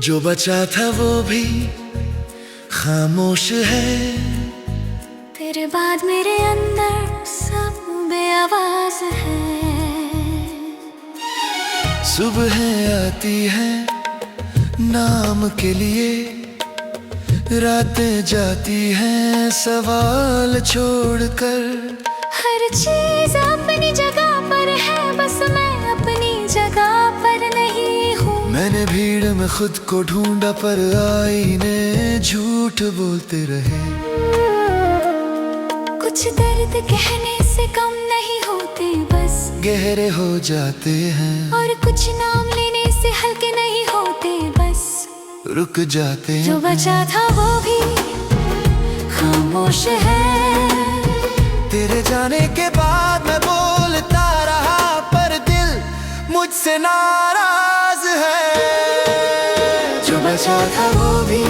जो बचा था वो भी खामोश है। तेरे बाद मेरे अंदर सब बेआवाज है। सुबह आती है नाम के लिए, रातें जाती हैं सवाल छोड़कर। हर चीज अपनी जगह पर है, बस मैं अपनी जगह पर नहीं हूँ। मैंने भीड़ में खुद को ढूंढा पर आईने झूठ बोलते रहे। कुछ दर्द कहने से कम नहीं होते, बस गहरे हो जाते हैं। और कुछ नाम लेने से हल्के नहीं होते, बस रुक जाते हैं। जो बचा था वो भी खामोश है। तेरे जाने के बाद मैं बोलता रहा पर दिल मुझसे नाराज है। जो बचा था वो भी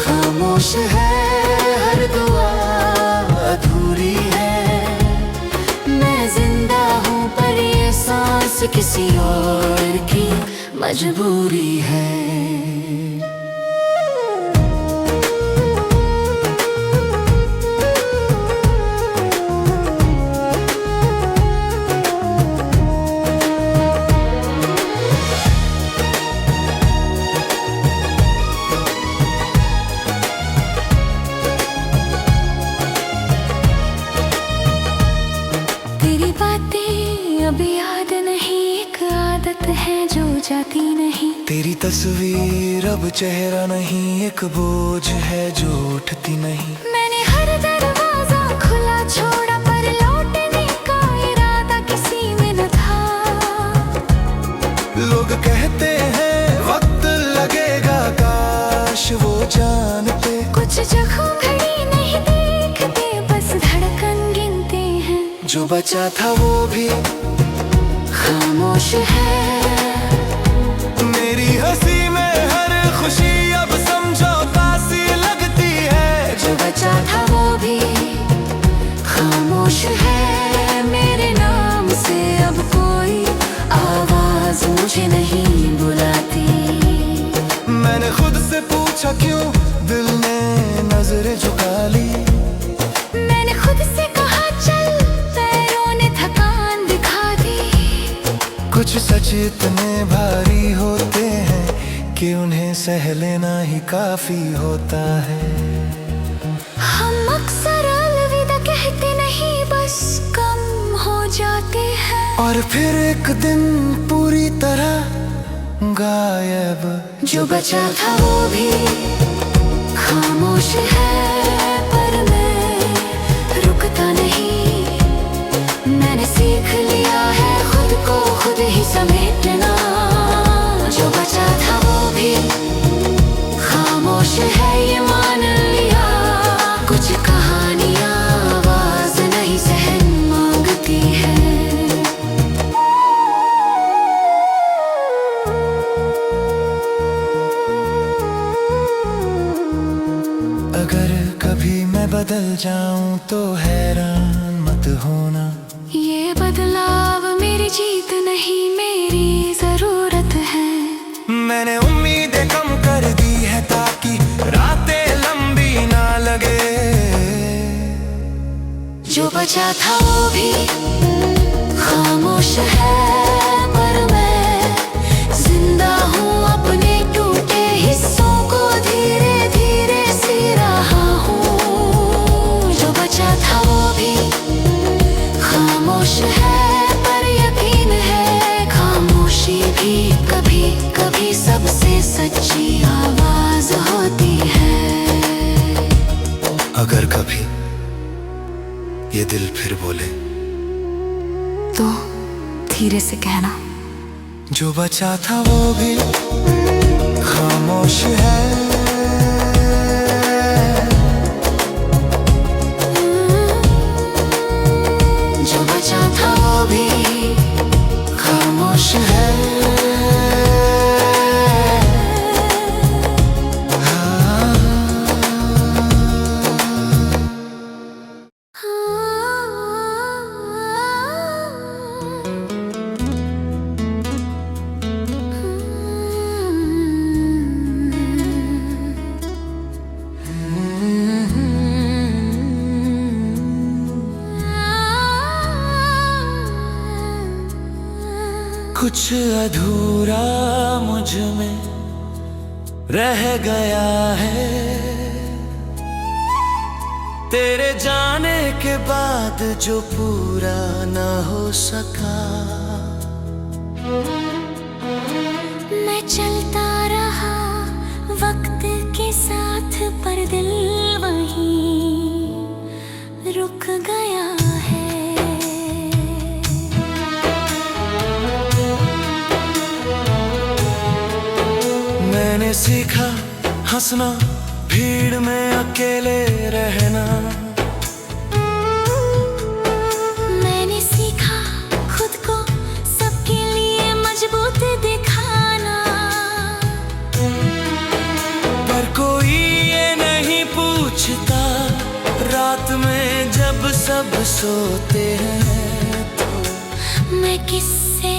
खामोश है। हर दुआ अधूरी है। मैं जिंदा हूँ पर ये सांस किसी और की मजबूरी है। तेरी बातें अब याद नहीं, एक आदत है जो जाती नहीं। तेरी तस्वीर अब चेहरा नहीं, एक बोझ है जो उठती नहीं। मैंने हर दरवाजा खुला छोड़ा पर लौटने का इरादा किसी में न था। लोग कहते हैं वक्त लगेगा, काश वो जानते। कुछ जख्म घड़ी नहीं देखते, बस धड़कन गिनते हैं। जो बचा था वो भी खामोश है। मेरी हंसी में हर खुशी अब समझो कासी लगती है। जो बचा था वो भी खामोश है। मेरे नाम से अब कोई आवाज मुझे नहीं बुलाती। मैंने खुद से पूछा क्यों दिल ने नजरें झुका ली। मैंने खुद से कहा चल, पैरों ने थकान दिखा दी। कुछ सच इतने भारी होते हैं कि उन्हें सह लेना ही काफी होता है। हम अक्सर अलविदा कहते नहीं, बस कम हो जाते हैं। और फिर एक दिन पूरी तरह गायब। जो बचा था वो भी खामोश है। पर मैं रुकता नहीं। मैंने सीख लिया है खुद को खुद ही समेटना। जो बचा था वो भी खामोश है, ये मान लिया। कुछ कहानियां आवाज नहीं सहन मांगती है। अगर कभी मैं बदल जाऊं तो हैरान मत होना। ये बदलाव मेरी जीत नहीं, मेरी जरूरत है। मैंने उम्मीदें कम कर दी है ताकि रातें लंबी ना लगे। जो बचा था वो भी खामोश है। पर मैं जिंदा हूँ, अपने टूटे हिस्सों को धीरे धीरे सी रहा हूँ। जो बचा था वो भी खामोश है। पर यकीन है खामोशी भी कभी कभी सबसे सच्ची आवाज होती है। अगर कभी ये दिल फिर बोले तो धीरे से कहना। जो बचा था वो भी खामोश है। जो बचा था वो भी खामोश है। कुछ अधूरा मुझ में रह गया है, तेरे जाने के बाद जो पूरा न हो सका। मैं चलता रहा वक्त के साथ, पर दिल वहीं रुक गया है। मैंने सीखा हंसना, भीड़ में अकेले रहना। मैंने सीखा खुद को सबके लिए मजबूत दिखाना। पर कोई ये नहीं पूछता रात में जब सब सोते हैं तो मैं किससे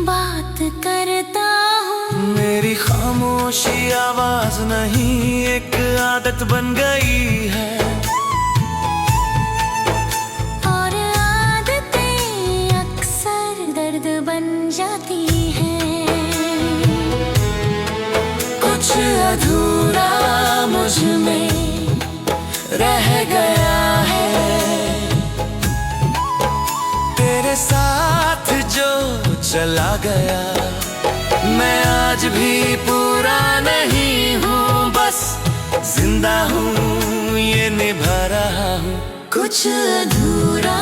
बात करता हूँ। मेरी खामोशी आवाज नहीं, एक आदत बन गई है। और आदतें अक्सर दर्द बन जाती हैं। कुछ अधूरा मुझ में रह गया है, तेरे साथ जो चला गया। मैं आज भी पूरा नहीं हूँ, बस जिंदा हूँ, ये निभा रहा हूँ। कुछ अधूरा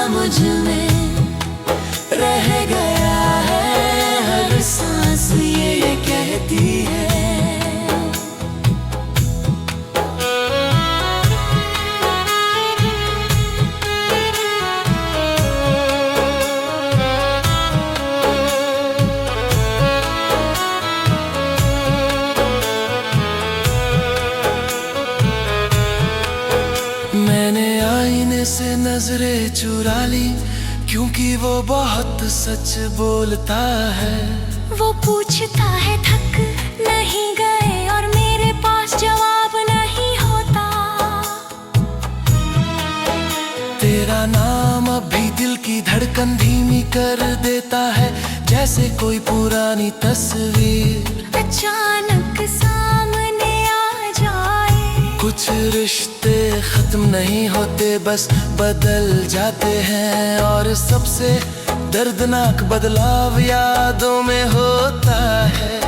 मुझ में रह गया है, हर सांस ये कहती है। मैंने आईने से नजरें चुरा ली, क्योंकि वो बहुत सच बोलता है। वो पूछता है थक नहीं गए, और मेरे पास जवाब नहीं होता। तेरा नाम अभी दिल की धड़कन धीमी कर देता है, जैसे कोई पुरानी तस्वीर अचानक सामने आ जाए। कुछ रिश्ते खत्म नहीं होते, बस बदल जाते हैं। और सबसे दर्दनाक बदलाव यादों में होता है।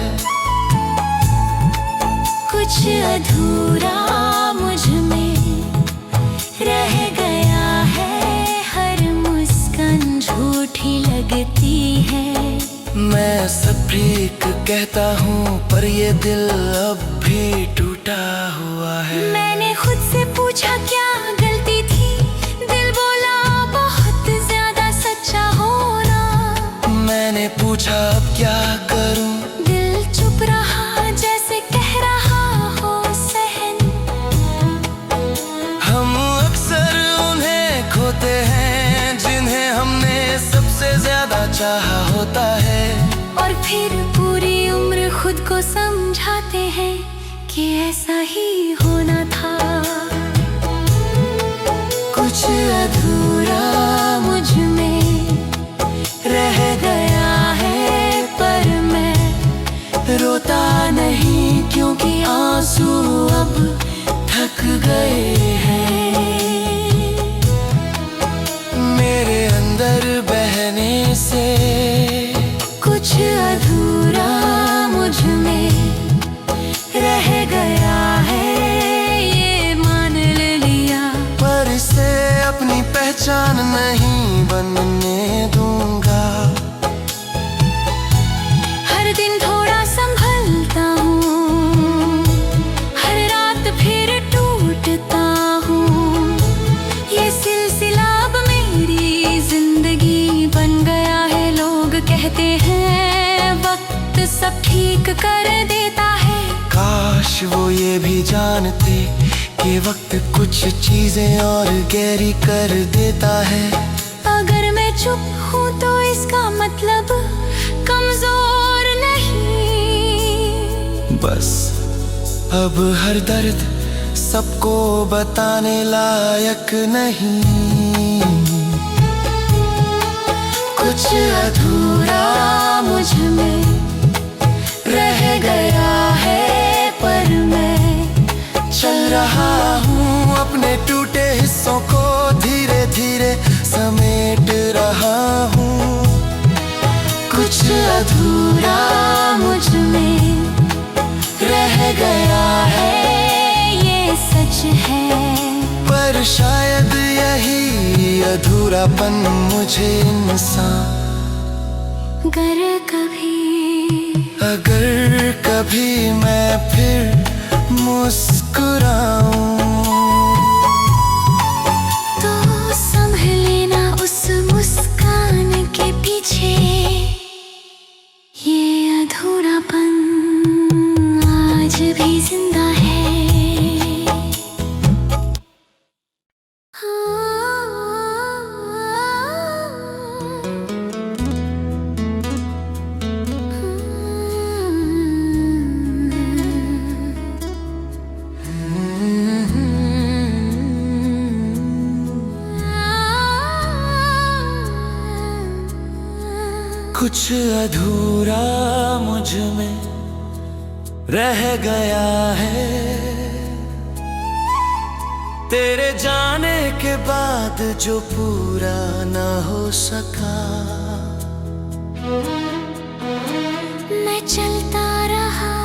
कुछ अधूरा मुझ में रह गया है, हर मुस्कान झूठी लगती है। मैं सब ठीक कहता हूँ, पर ये दिल अब भी टूटा हुआ है। मैंने खुद से पूछा क्या गलती थी, दिल बोला बहुत ज्यादा सच्चा होना। मैंने पूछा अब क्या करूँ, दिल चुप रहा जैसे कह रहा हो सहन। हम अक्सर उन्हें खोते हैं जिन्हें हमने सबसे ज्यादा चाहा होता है। और फिर पूरी उम्र खुद को समझाते हैं कि ऐसा ही होना था। कुछ अधूरा मुझ में रह गया है, पर मैं रोता नहीं, क्योंकि आंसू अब थक गए हैं। मेरे अंदर बहने से कुछ अधूरा मुझ में रह गया है, ये मान लिया। पर इसे अपनी पहचान नहीं बनने दूंगा। हर दिन थोड़ा संभलता हूँ, हर रात फिर टूटता हूँ। ये सिलसिला अब मेरी जिंदगी बन गया है। लोग कहते हैं वक्त सब ठीक कर देता है। काश वो ये भी जानते कि वक्त कुछ चीजें और गहरी कर देता है। अगर मैं चुप हूँ तो इसका मतलब कमजोर नहीं। बस अब हर दर्द सबको बताने लायक नहीं। कुछ अधूरा सांसों को धीरे धीरे समेट रहा हूँ। कुछ अधूरा मुझ में रह गया है, ये सच है। पर शायद यही अधूरापन मुझे इंसान अगर कभी मैं फिर मुस्कुराऊं तो समझ लेना उस मुस्कान के पीछे ये अधूरापन आज भी जिंदा है। कुछ अधूरा मुझ में रह गया है, तेरे जाने के बाद जो पूरा न हो सका। मैं चलता रहा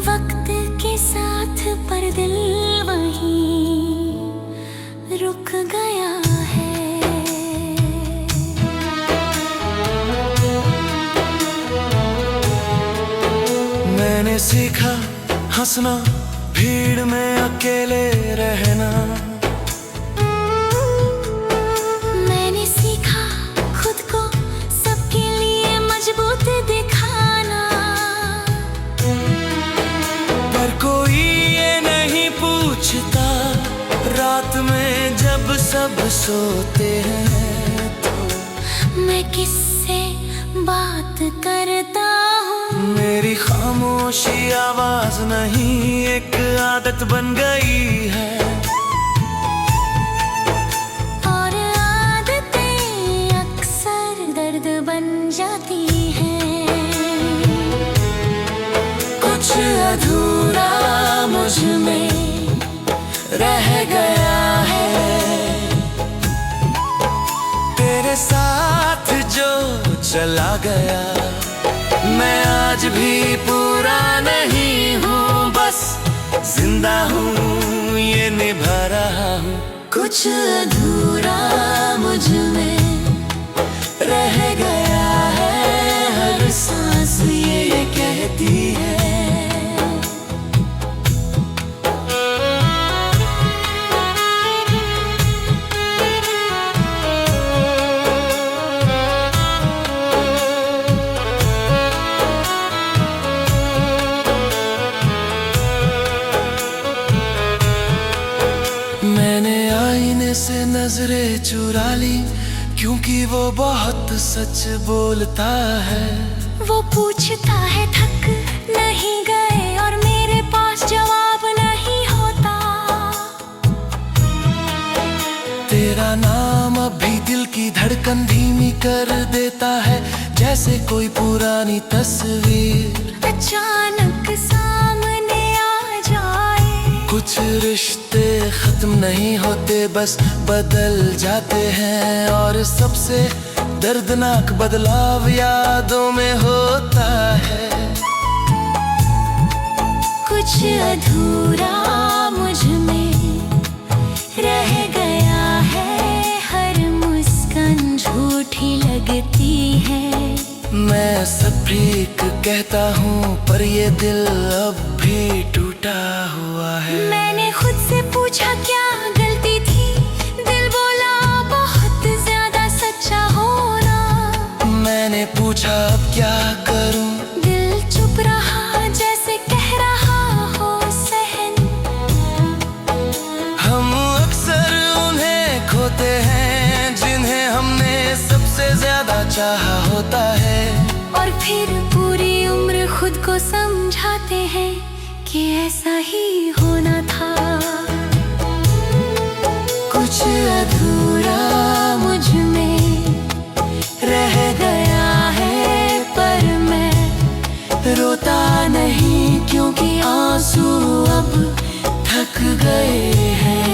वक्त के साथ, पर दिल वहीं रुक गया है। मैंने सीखा हंसना, भीड़ में अकेले रहना। मैंने सीखा खुद को सबके लिए मजबूत दिखाना। पर कोई ये नहीं पूछता रात में जब सब सोते हैं तो मैं किससे बात करता हूँ। मेरी खामोशी आवाज नहीं, एक आदत बन गई है। और आदतें अक्सर दर्द बन जाती हैं। कुछ अधूरा मुझ में रह गया है, तेरे साथ जो चला गया। मैं आज भी पूरा नहीं हूँ, बस जिंदा हूँ, ये निभा रहा हूँ। कुछ अधूरा मुझ में रह गया है, हर सांस ये कहती है। मैंने आईने से नजरें चुरा ली, क्योंकि वो बहुत सच बोलता है। वो पूछता है थक नहीं गए, और मेरे पास जवाब नहीं होता। तेरा नाम अभी दिल की धड़कन धीमी कर देता है, जैसे कोई पुरानी तस्वीर अचानक सामने आ जाए। कुछ रिश्ते खत्म नहीं होते, बस बदल जाते हैं। और सबसे दर्दनाक बदलाव यादों में होता है। कुछ अधूरा मुझ में रह गया है, हर मुस्कान झूठी लगती है। मैं सब ठीक कहता हूँ, पर ये दिल अब भी टूटा हुआ है। मैंने खुद से पूछा क्या गलती थी, दिल बोला बहुत ज्यादा सच्चा होना। मैंने पूछा अब क्या करूँ, दिल चुप रहा जैसे कह रहा हो सहन। हम अक्सर उन्हें खोते हैं जिन्हें हमने सबसे ज्यादा चाहा होता है। और फिर पूरी उम्र खुद को समझाते हैं कि ऐसा ही होना था। कुछ अधूरा मुझ में रह गया है, पर मैं रोता नहीं, क्योंकि आंसू अब थक गए हैं।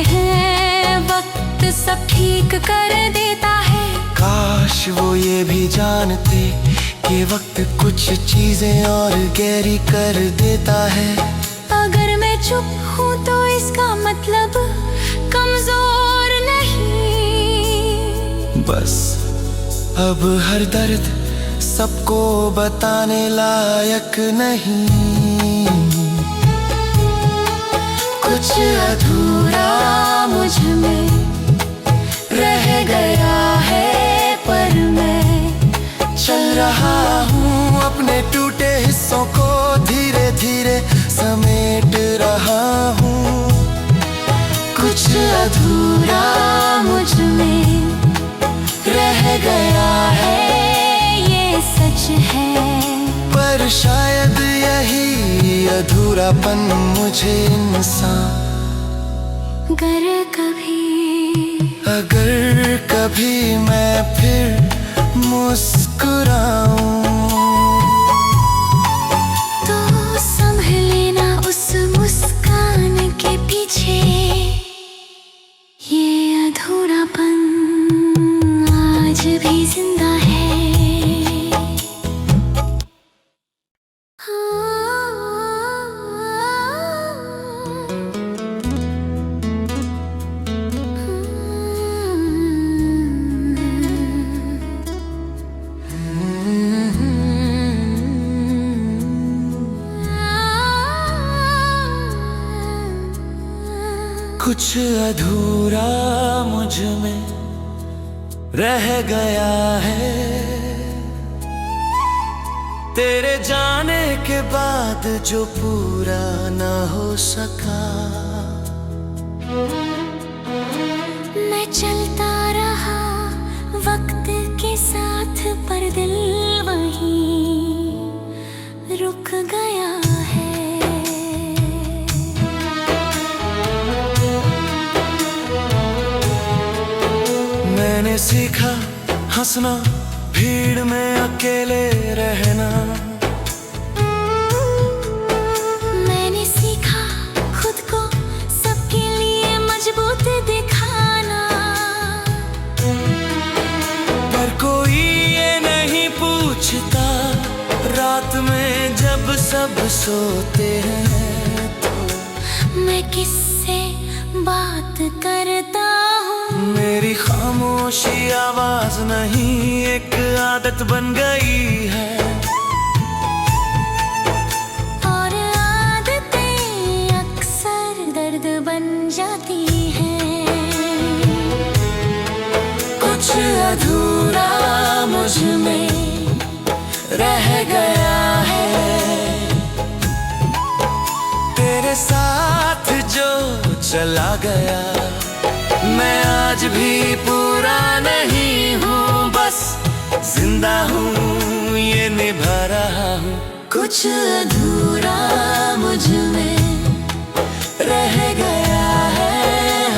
हैं, वक्त सब ठीक कर देता है। काश वो ये भी जानते कि वक्त कुछ चीजें और गहरी कर देता है। अगर मैं चुप हूँ तो इसका मतलब कमजोर नहीं। बस अब हर दर्द सबको बताने लायक नहीं। कुछ अधूरा मुझ में रह गया है, पर मैं चल रहा हूँ अपने टूटे हिस्सों को धीरे धीरे समेट रहा हूँ। कुछ अधूरा मुझ में रह गया है, ये सच है। पर शायद यही अधूरापन मुझे इंसान अगर कभी मैं फिर मुस्कुराऊं तो समझ लेना उस मुस्कान के पीछे ये अधूरापन आज भी जिंदा है। कुछ अधूरा मुझ में रह गया है, तेरे जाने के बाद जो पूरा न हो सका। मैं चलता रहा वक्त के साथ, पर दिल वहीं रुक गया है। मैंने सीखा हंसना, भीड़ में अकेले रहना। मैंने सीखा खुद को सबके लिए मजबूत दिखाना। पर कोई ये नहीं पूछता रात में जब सब सोते हैं तो मैं किससे बात करता हूँ। मेरी खामोशी आवाज नहीं, एक आदत बन गई है। और आदतें अक्सर दर्द बन जाती हैं। कुछ अधूरा मुझ में रह गया है, तेरे साथ जो चला गया। मैं आज भी पूरा नहीं हूँ, बस जिंदा हूँ, ये निभा रहा हूँ। कुछ अधूरा मुझ में रह गया है,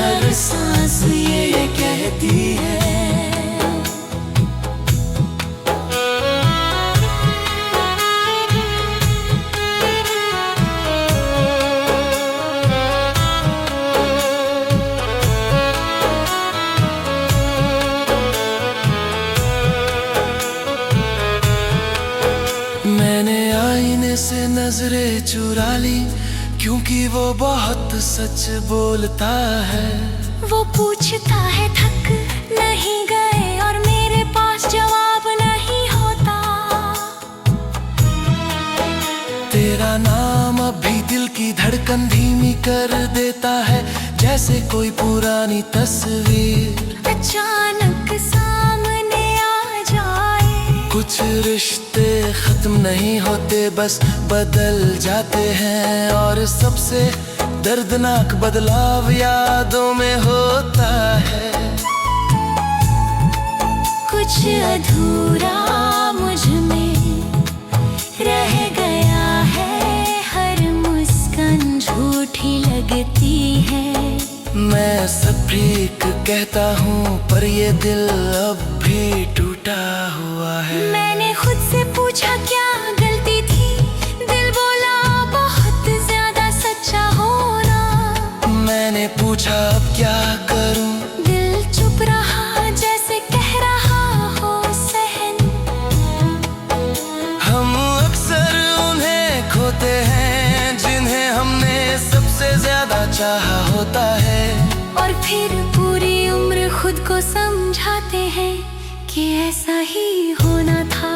हर सांस ये कहती है। मैंने आईने से नजरें चुरा ली, क्योंकि वो बहुत सच बोलता है। वो पूछता है थक नहीं गए, और मेरे पास जवाब नहीं होता। तेरा नाम अभी दिल की धड़कन धीमी कर देता है, जैसे कोई पुरानी तस्वीर अचानक सामने आ जाए। कुछ रिश्ते खत्म नहीं होते, बस बदल जाते हैं। और सबसे दर्दनाक बदलाव यादों में होता है। कुछ अधूरा मुझ में रह गया है, हर मुस्कान झूठी लगती है। मैं सब ठीक कहता हूँ, पर ये दिल अब भी टूटा हुआ है। मैंने खुद से पूछा क्या गलती थी, दिल बोला बहुत ज्यादा सच्चा होना। मैंने पूछा अब क्या करूं, दिल चुप रहा जैसे कह रहा हो सहन। हम अक्सर उन्हें खोते हैं जिन्हें हमने सबसे ज्यादा चाहा होता है, और फिर पूरी उम्र खुद को समझाते हैं कि ऐसा ही होना था।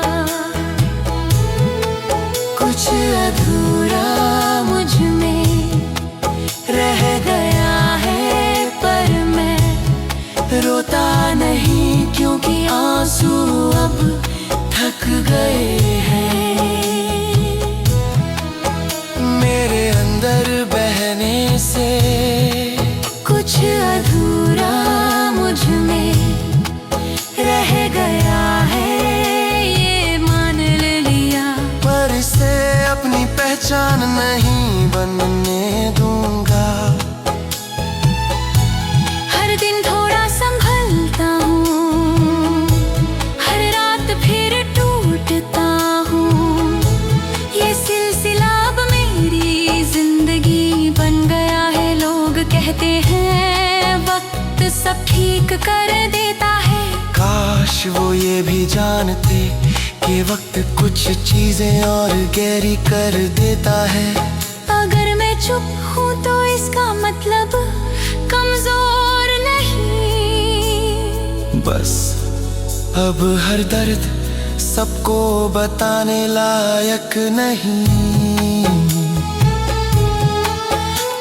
कुछ अधूरा मुझ में रह गया है, पर मैं रोता नहीं क्योंकि आंसू अब थक गए हैं। मेरे अंदर बहने से कुछ अधूरा मुझ में रह गया है, ये मान लिया, पर इसे अपनी पहचान नहीं बनने दूंगा। हर दिन थोड़ा संभलता हूँ, हर रात फिर टूटता हूँ। ये सिलसिला अब मेरी जिंदगी बन गया है। लोग कहते हैं वक्त सब ठीक कर देता है, काश वो ये भी जानते कि वक्त कुछ चीजें और गहरी कर देता है। अगर मैं चुप हूँ तो इसका मतलब कमजोर नहीं। बस अब हर दर्द सबको बताने लायक नहीं।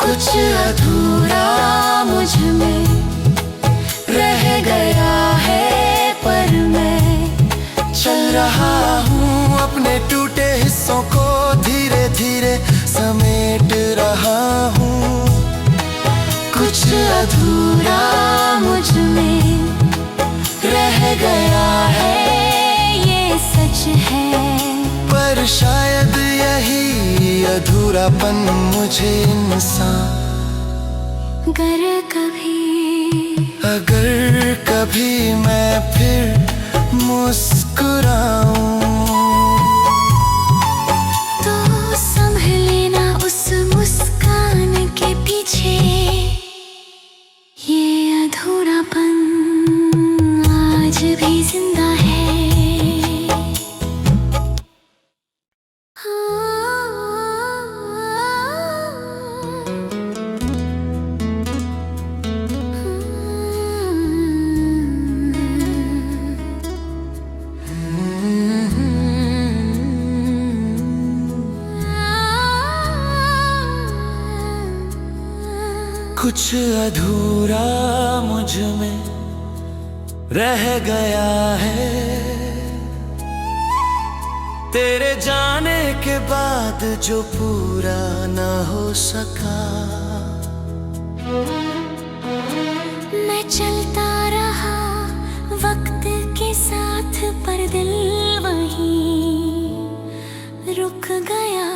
कुछ अधूरा मुझ में रह गया है, पर मैं चल रहा हूँ अपने टूटे हिस्सों को धीरे धीरे समेट रहा हूँ। कुछ अधूरा मुझ में रह गया है, ये सच है। पर शायद यही अधूरापन मुझे इंसान, अगर कभी मैं फिर मुस्कुराऊं तो समझ लेना उस मुस्कान के पीछे ये अधूरापन आज भी जिंदा है। कुछ अधूरा मुझ में रह गया है, तेरे जाने के बाद जो पूरा न हो सका। मैं चलता रहा वक्त के साथ, पर दिल वहीं रुक गया।